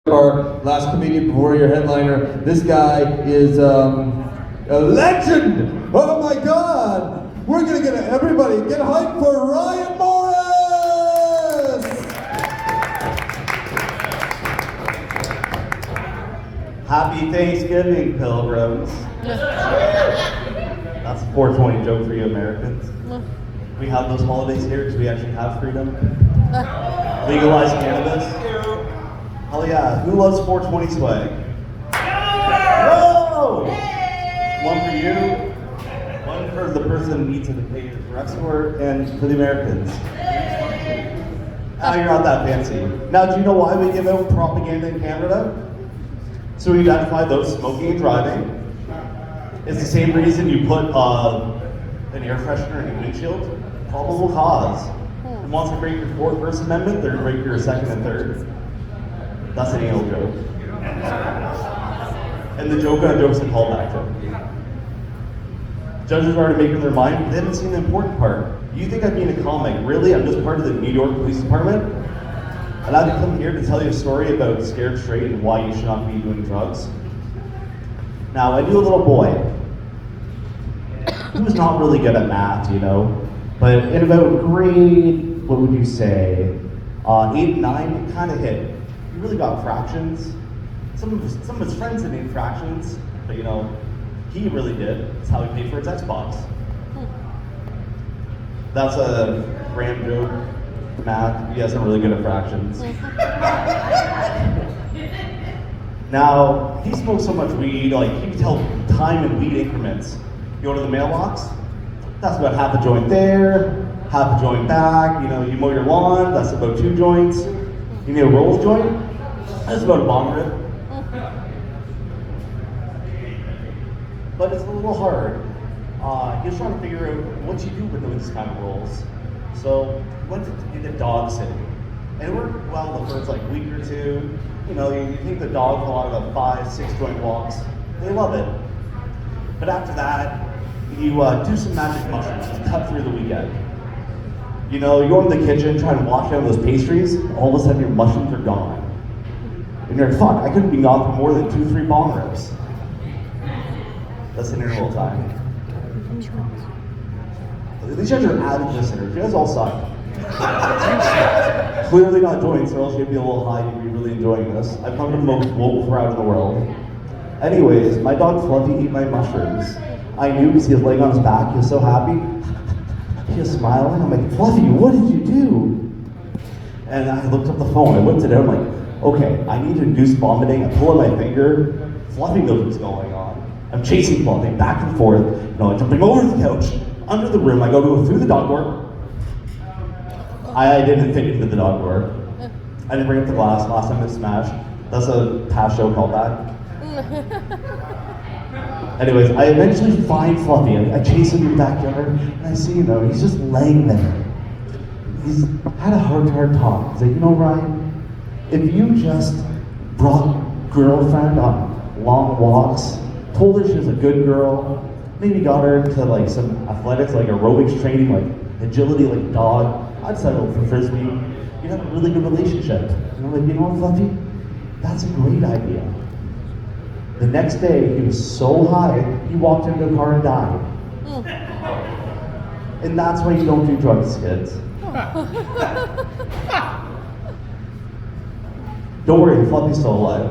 Our last comedian before your headliner. This guy is a legend. Oh my God! We're gonna get everybody get hyped for Ryan Morris. Happy Thanksgiving, pilgrims. That's a 420 joke for you Americans. We have those holidays here because we actually have freedom. Legalize cannabis. Hell yeah, who loves 420 swag? Whoa! One for you, one for the person who needs it to pay for export, and for the Americans. You're not that fancy. Now, do you know why we give out propaganda in Canada? So we identify those smoking and driving. It's the same reason you put an air freshener in your windshield. Probable cause. And once they break your First Amendment, they're going to break your Second and Third. That's an anal joke. And the joke on a joke's a callback joke. Judges are already making their mind, but they haven't seen the important part. You think I'm being a comic? Really? I'm just part of the New York Police Department? And I've come here to tell you a story about scared straight and why you should not be doing drugs. Now, I knew a little boy who was not really good at math, you know, but in about grade, what would you say, 8, 9, it kind of hit. He really got fractions. Some of his friends had made fractions, but you know, he really did. That's how he paid for his Xbox. That's a random joke. Math, you guys are really good at fractions. Now, he smoked so much weed, like he could tell time in weed increments. You go to the mailbox, that's about half a joint there, half a joint back. You know, you mow your lawn, that's about 2 joints. You need a rolls joint, that's about a bong rip. But it's a little hard. He was trying to figure out what you do with those kind of rolls. So he went to the dog sitting. And it worked well the first like week or two. You know, you take the dog for a lot of 5, 6 joint walks. They love it. But after that, you do some magic mushrooms, just cut through the weekend. You know, you go into the kitchen, try to wash down those pastries, all of a sudden your mushrooms are gone. And you're like, fuck, I couldn't be gone for more than 2, 3 bong rips. That's an interval time. These guys are avid listeners. You guys all suck. Clearly not joints, or else you'd be a little high, you'd be really enjoying this. I've come to the most global crowd in the world. Anyways, my dog Fluffy ate my mushrooms. I knew because he was laying on his back, he was so happy. He was smiling. I'm like, Fluffy, what did you do? And I looked up the phone, I whipped it out, I'm like, okay, I need to induce vomiting. I pull on my finger, Fluffy knows what's going on. I'm chasing Fluffy back and forth. No, I'm jumping over the couch, under the room, I go through the dog door. I didn't fit into the dog door. I didn't bring up the glass, last time it smashed. That's a past show called that. Anyways, I eventually find Fluffy. I chase him in the backyard, and I see, you know, he's just laying there. He's had a hard talk. He's like, you know, Ryan, if you just brought girlfriend on long walks, told her she was a good girl, maybe got her into like some athletics, like aerobics training, like agility, like a dog, I'd settle for Frisbee. You'd have a really good relationship. And I'm like, you know what, Fluffy? That's a great idea. The next day, he was so high, he walked into a car and died. And that's why you don't do drugs, kids. Don't worry, Fluffy's still alive.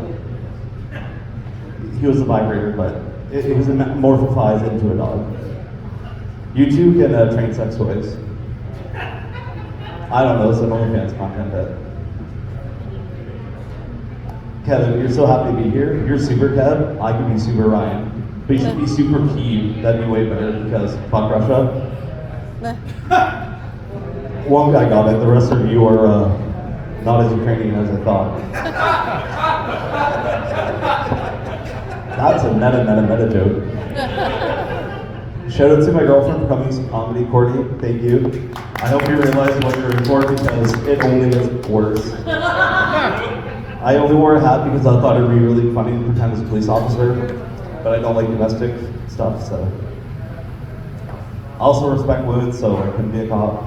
He was a vibrator, but it was morphifies into a dog. You too can train sex toys. I don't know, it's an OnlyFans content, but Kevin, you're so happy to be here. You're super Kev, I can be super Ryan. But you should be super Kyiv, that'd be way better because fuck Russia. One guy got it, the rest of you are not as Ukrainian as I thought. That's a meta joke. Shout out to my girlfriend for coming to some comedy, Courtney, thank you. I hope you realize what you're in for because it only gets worse. I only wore a hat because I thought it'd be really funny to pretend as a police officer, but I don't like domestic stuff, so. I also respect women, so I couldn't be a cop.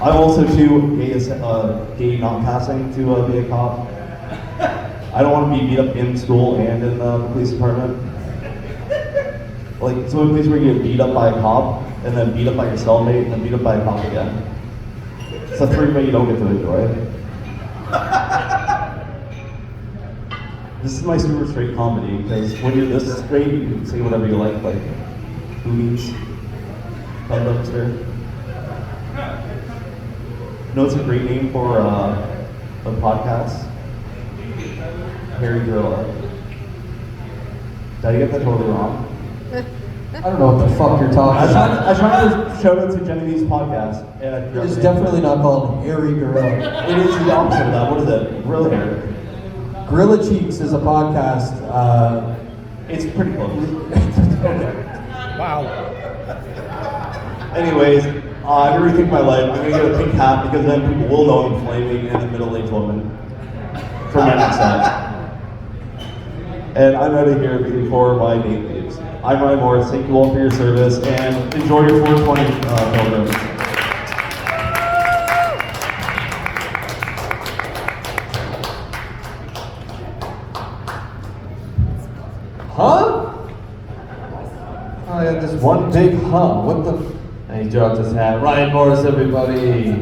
I'm also too gay not passing to be a cop. I don't want to be beat up in school and in the police department. Like, some place where you get beat up by a cop, and then beat up by your cellmate, and then beat up by a cop again. It's a three-way you don't get to enjoy. This is my super straight comedy, because when you're this straight, you can say whatever you like boobies, thumb dumpster. You know, it's a great name for a podcast? Hairy Gorilla. Did I get that totally wrong? I don't know what the fuck you're talking about. I tried to shout out to Genevieve's podcast, and I forgot It's the name. definitely not called Hairy Gorilla. It is the opposite of that. What is it? Gorilla hair. Gorilla Cheeks is a podcast. It's pretty close. Wow. Anyways, I'm gonna rethink my life. I'm gonna get a pink hat because then people will know I'm flaming and a middle-aged woman for my next set. And I'm out of here before my date leaves. I'm Ryan Morris. Thank you all for your service and enjoy your 420 pilgrims. Huh? Oh, yeah, this one big huh. What the? And he dropped his hat. Ryan Morris, everybody.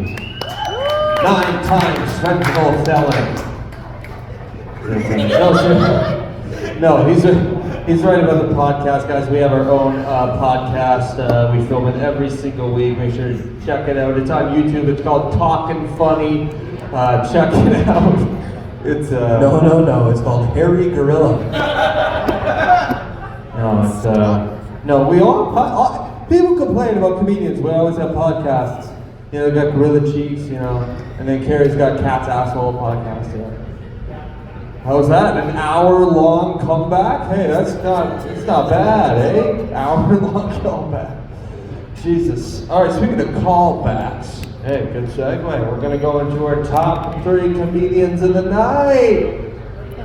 9-time fentanyl felon. No, he's right about the podcast, guys. We have our own podcast. We film it every single week. Make sure to check it out. It's on YouTube. It's called Talkin' Funny. Check it out. It's No. It's called Hairy Gorilla. No, we all people complain about comedians. We always have podcasts. You know, they got Gorilla Cheeks, you know, and then Carrie's got Cat's Asshole podcast. You know. How's that? An hour-long comeback? Hey, it's not bad, eh? Hour-long comeback. Jesus. All right, speaking of callbacks, hey, good segue. We're gonna go into our top 3 comedians of the night.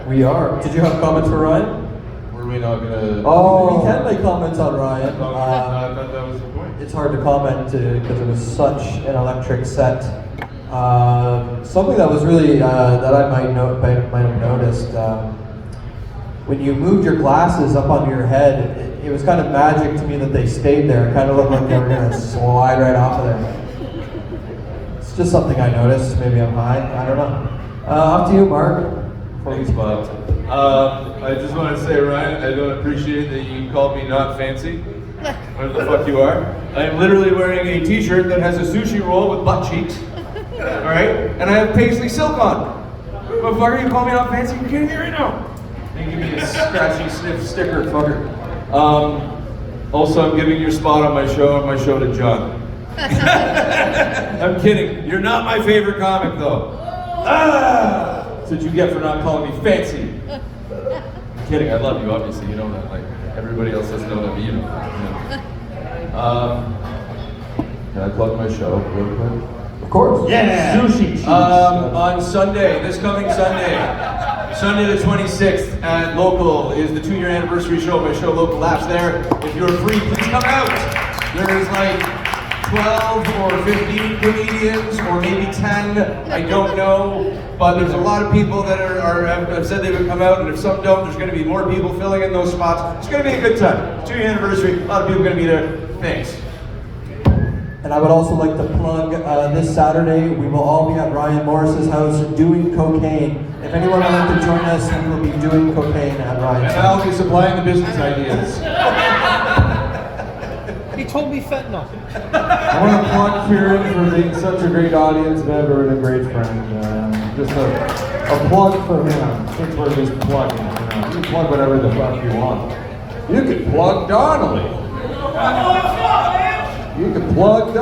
We are. Did you have comments for Ryan? Were we not gonna? Oh, we can make comments on Ryan. I thought that was the point. It's hard to comment because it was such an electric set. Something that was really that I might have noticed when you moved your glasses up onto your head. It was kind of magic to me that they stayed there. It kind of looked like they were gonna slide right off of there. It's just something I noticed. Maybe I'm high. I don't know. Up to you, Mark. Thanks, Bob. I just want to say, Ryan, I don't appreciate that you called me not fancy. Whatever the fuck you are. I am literally wearing a t-shirt that has a sushi roll with butt cheeks. Alright? And I have paisley silk on. What the fuck are you calling me not fancy? You're kidding me right now. You give me a scratchy sniff sticker, fucker. Also, I'm giving your spot on my show to John. I'm kidding. You're not my favorite comic, though. That's what you get for not calling me fancy. I'm kidding. I love you, obviously. You know that. Like, everybody else doesn't know that, but you know. Can I plug my show real quick? Of course. Yeah. Sushi cheeks. On Sunday, this coming Sunday, Sunday the 26th at Local is the 2-year anniversary show. My show Local Laughs there. If you're free, please come out. There's like 12 or 15 comedians, or maybe 10. I don't know, but there's a lot of people that have said they would come out, and if some don't, there's going to be more people filling in those spots. It's going to be a good time. 2-year anniversary. A lot of people are going to be there. Thanks. And I would also like to plug this Saturday, we will all be at Ryan Morris's house doing cocaine. If anyone would like to join us, we will be doing cocaine at Ryan's And house. I'll be supplying the business ideas. He told me fentanyl. I want to plug Kieran for being such a great audience member and a great friend. Just a plug for him, since we're just plugging. You know. You can plug whatever the fuck you want. You can plug Donnelly. You can plug